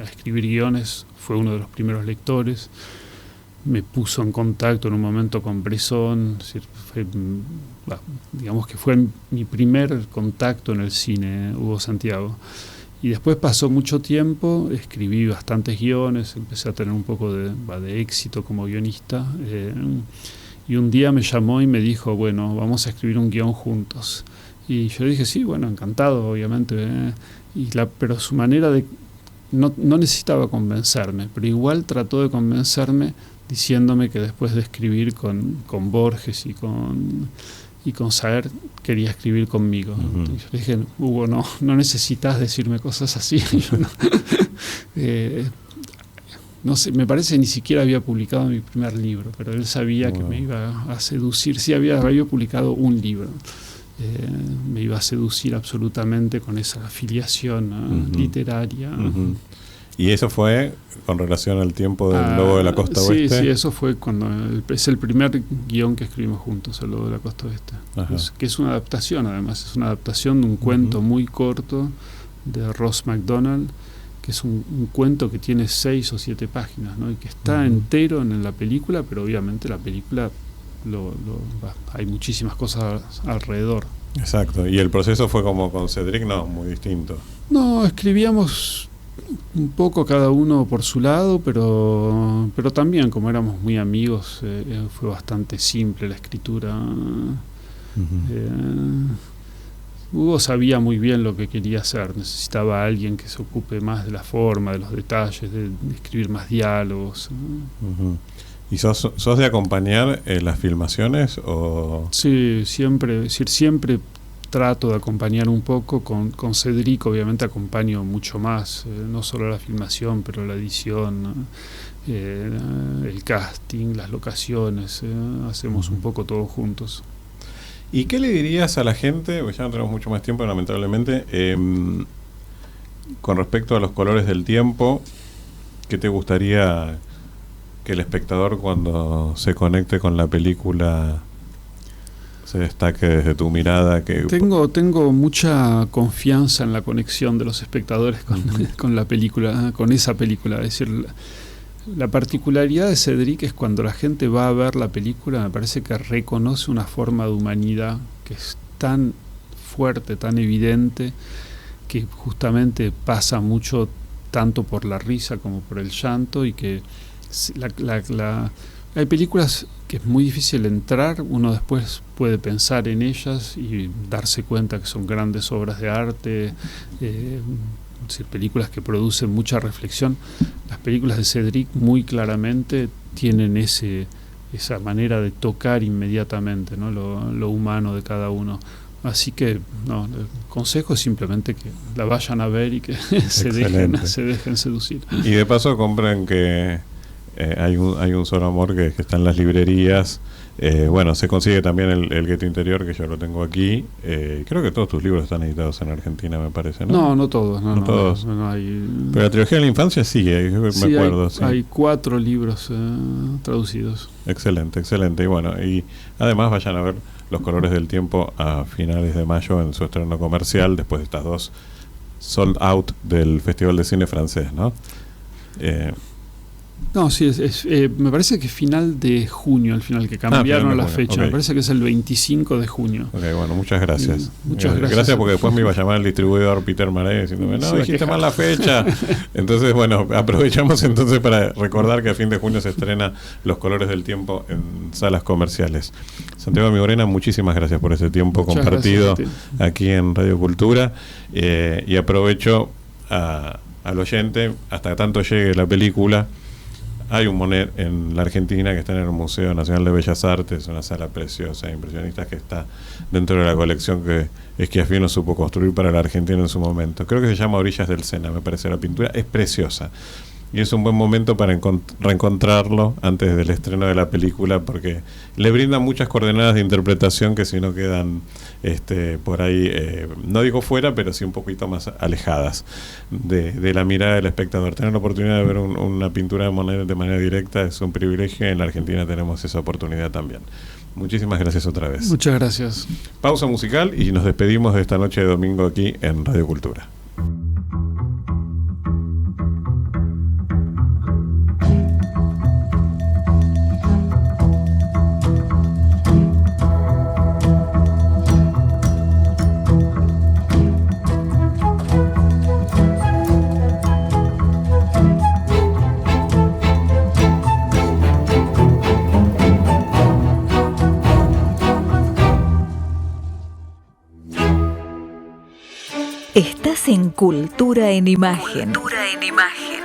escribir guiones, fue uno de los primeros lectores. me puso en contacto en un momento con Bresson. Es decir, digamos que fue mi primer contacto en el cine, Hugo Santiago. Y después pasó mucho tiempo, escribí bastantes guiones, empecé a tener un poco de éxito como guionista. Y un día me llamó y me dijo, bueno, vamos a escribir un guión juntos. Y yo dije, sí, bueno, encantado, obviamente. Pero su manera de... No necesitaba convencerme, pero igual trató de convencerme diciéndome que después de escribir con Borges y con Saer, quería escribir conmigo. Uh-huh. Y yo le dije, Hugo, no necesitas decirme cosas así. Yo no sé, me parece que ni siquiera había publicado mi primer libro, pero él sabía que me iba a seducir. Sí, había publicado un libro. Me iba a seducir absolutamente con esa afiliación literaria. Uh-huh. ¿Y eso fue con relación al tiempo del Lobo de la Costa Oeste? Sí, eso fue cuando es el primer guión que escribimos juntos, el Lobo de la Costa Oeste. Que es una adaptación, además, es una adaptación de un cuento muy corto de Ross MacDonald, que es un cuento que tiene 6 o 7 páginas, ¿no? Y que está entero en la película, pero obviamente la película hay muchísimas cosas alrededor. Exacto. ¿Y el proceso fue como con Cedric? No, muy distinto. No, escribíamos un poco cada uno por su lado, pero también como éramos muy amigos, fue bastante simple la escritura. Hugo sabía muy bien lo que quería hacer, necesitaba a alguien que se ocupe más de la forma, de los detalles, de escribir más diálogos. ¿Y sos de acompañar las filmaciones? O... Sí, siempre trato de acompañar un poco. Con Cedric obviamente acompaño mucho más, no solo la filmación, pero la edición, el casting, las locaciones, hacemos un poco todo juntos. ¿Y qué le dirías a la gente, porque ya no tenemos mucho más tiempo lamentablemente, con respecto a los colores del tiempo? ¿Qué te gustaría que el espectador, cuando se conecte con la película, se destaque desde tu mirada? Tengo mucha confianza en la conexión de los espectadores con la película, con esa película. Es decir, la particularidad de Cedric es cuando la gente va a ver la película, me parece que reconoce una forma de humanidad que es tan fuerte, tan evidente, que justamente pasa mucho tanto por la risa como por el llanto, y que hay películas que es muy difícil entrar, uno después puede pensar en ellas y darse cuenta que son grandes obras de arte, es decir, películas que producen mucha reflexión. Las películas de Cedric muy claramente tienen esa manera de tocar inmediatamente, ¿no? Lo humano de cada uno. Así que el consejo es simplemente que la vayan a ver y que se dejen seducir. Y de paso compren que hay un Solo Amor que está en las librerías. Se consigue también el Gueto Interior, que yo lo tengo aquí. Creo que todos tus libros están editados en Argentina, me parece, ¿no? No todos. No todos. Pero la trilogía de la infancia sigue, me acuerdo. Hay 4 libros traducidos. Excelente. Y además vayan a ver Los Colores del Tiempo a finales de mayo en su estreno comercial, después de estas 2 sold out del Festival de Cine Francés, ¿no? No, sí, me parece que final de junio, al final que cambiaron la fecha. Okay. Me parece que es el 25 de junio. Ok, bueno, muchas gracias. Gracias, porque después me iba a llamar el distribuidor Peter Marais diciéndome, dijiste mal la fecha. Entonces, aprovechamos entonces para recordar que a fin de junio se estrena Los Colores del Tiempo en salas comerciales. Santiago Migorena, muchísimas gracias por ese tiempo compartido aquí en Radio Cultura. Y aprovecho al oyente, hasta tanto llegue la película. Hay un Monet en la Argentina que está en el Museo Nacional de Bellas Artes, una sala preciosa, impresionista, que está dentro de la colección que Schiaffino supo construir para la Argentina en su momento. Creo que se llama Orillas del Sena, me parece la pintura. Es preciosa. Y es un buen momento para reencontrarlo antes del estreno de la película, porque le brinda muchas coordenadas de interpretación que si no quedan por ahí, no digo fuera, pero sí un poquito más alejadas de la mirada del espectador. Tener la oportunidad de ver una pintura de Monet de manera directa es un privilegio. En la Argentina tenemos esa oportunidad también. Muchísimas gracias otra vez. Muchas gracias. Pausa musical y nos despedimos de esta noche de domingo aquí en Radio Cultura. Estás en Cultura en Imagen. Cultura en Imagen.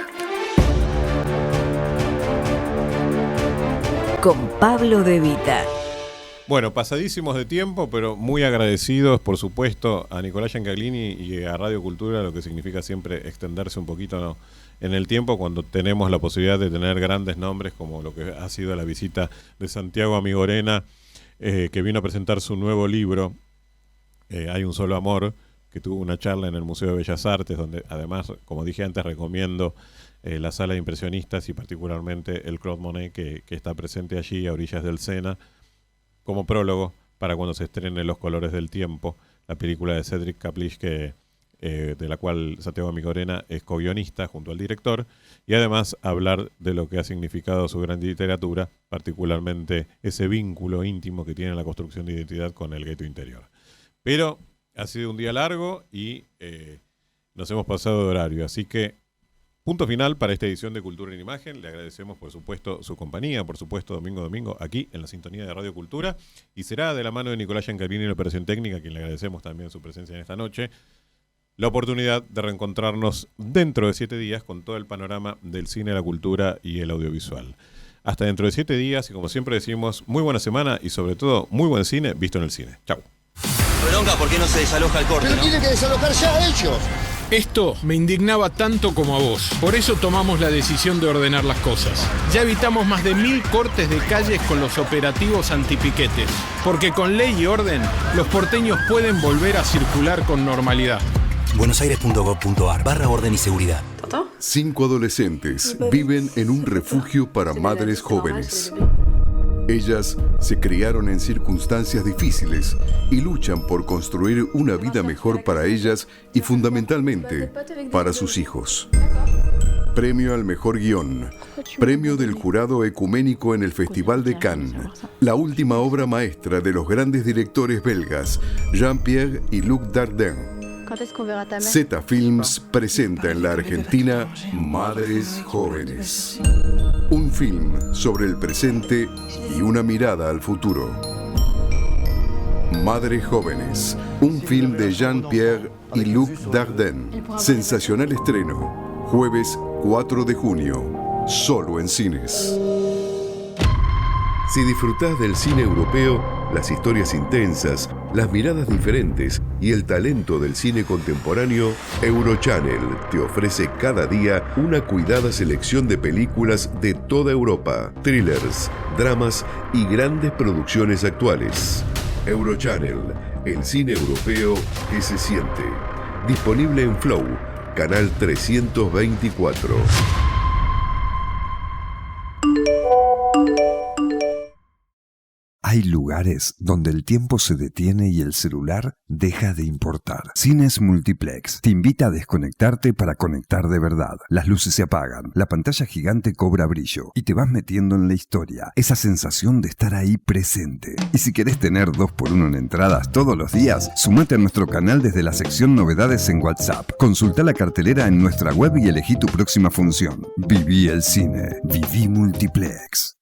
Con Pablo De Vita. Bueno, pasadísimos de tiempo, pero muy agradecidos, por supuesto, a Nicolás Giancaglini y a Radio Cultura, lo que significa siempre extenderse un poquito, ¿no?, en el tiempo cuando tenemos la posibilidad de tener grandes nombres como lo que ha sido la visita de Santiago Amigorena, que vino a presentar su nuevo libro, Hay un solo amor, que tuvo una charla en el Museo de Bellas Artes, donde además, como dije antes, recomiendo la sala de impresionistas y particularmente el Claude Monet que está presente allí a orillas del Sena, como prólogo para cuando se estrene Los colores del tiempo, la película de Cédric Caplice, de la cual Santiago Amigorena es co-guionista junto al director, y además hablar de lo que ha significado su gran literatura, particularmente ese vínculo íntimo que tiene la construcción de identidad con el gueto interior. Pero ha sido un día largo y nos hemos pasado de horario, así que punto final para esta edición de Cultura en Imagen. Le agradecemos, por supuesto, su compañía, por supuesto, domingo, aquí en la sintonía de Radio Cultura, y será de la mano de Nicolás Giancaglini en la operación técnica, a quien le agradecemos también su presencia en esta noche, la oportunidad de reencontrarnos dentro de 7 días con todo el panorama del cine, la cultura y el audiovisual. Hasta dentro de 7 días, y como siempre decimos, muy buena semana y sobre todo muy buen cine visto en el cine. Chau. Bronca, ¿por qué no se desaloja el corte? Pero ¿no? tiene que desalojar ya ellos. Esto me indignaba tanto como a vos. Por eso tomamos la decisión de ordenar las cosas. Ya evitamos más de 1000 cortes de calles con los operativos antipiquetes. Porque con ley y orden, los porteños pueden volver a circular con normalidad. buenosaires.gov.ar/orden y seguridad. 5 adolescentes viven en un refugio para madres jóvenes. Ellas se criaron en circunstancias difíciles y luchan por construir una vida mejor para ellas y fundamentalmente para sus hijos. Premio al mejor guión. Premio del jurado ecuménico en el Festival de Cannes. La última obra maestra de los grandes directores belgas, Jean-Pierre y Luc Dardenne. Zeta Films presenta en la Argentina Madres Jóvenes. Un film sobre el presente y una mirada al futuro. Madres Jóvenes, un film de Jean-Pierre y Luc Dardenne. Sensacional estreno, jueves 4 de junio, solo en cines. Si disfrutás del cine europeo, las historias intensas, las miradas diferentes y el talento del cine contemporáneo, Eurochannel te ofrece cada día una cuidada selección de películas de toda Europa, thrillers, dramas y grandes producciones actuales. Eurochannel, el cine europeo que se siente. Disponible en Flow, canal 324. Hay lugares donde el tiempo se detiene y el celular deja de importar. Cines Multiplex te invita a desconectarte para conectar de verdad. Las luces se apagan, la pantalla gigante cobra brillo y te vas metiendo en la historia. Esa sensación de estar ahí presente. Y si querés tener 2x1 en entradas todos los días, sumate a nuestro canal desde la sección Novedades en WhatsApp. Consulta la cartelera en nuestra web y elegí tu próxima función. Viví el cine. Viví Multiplex.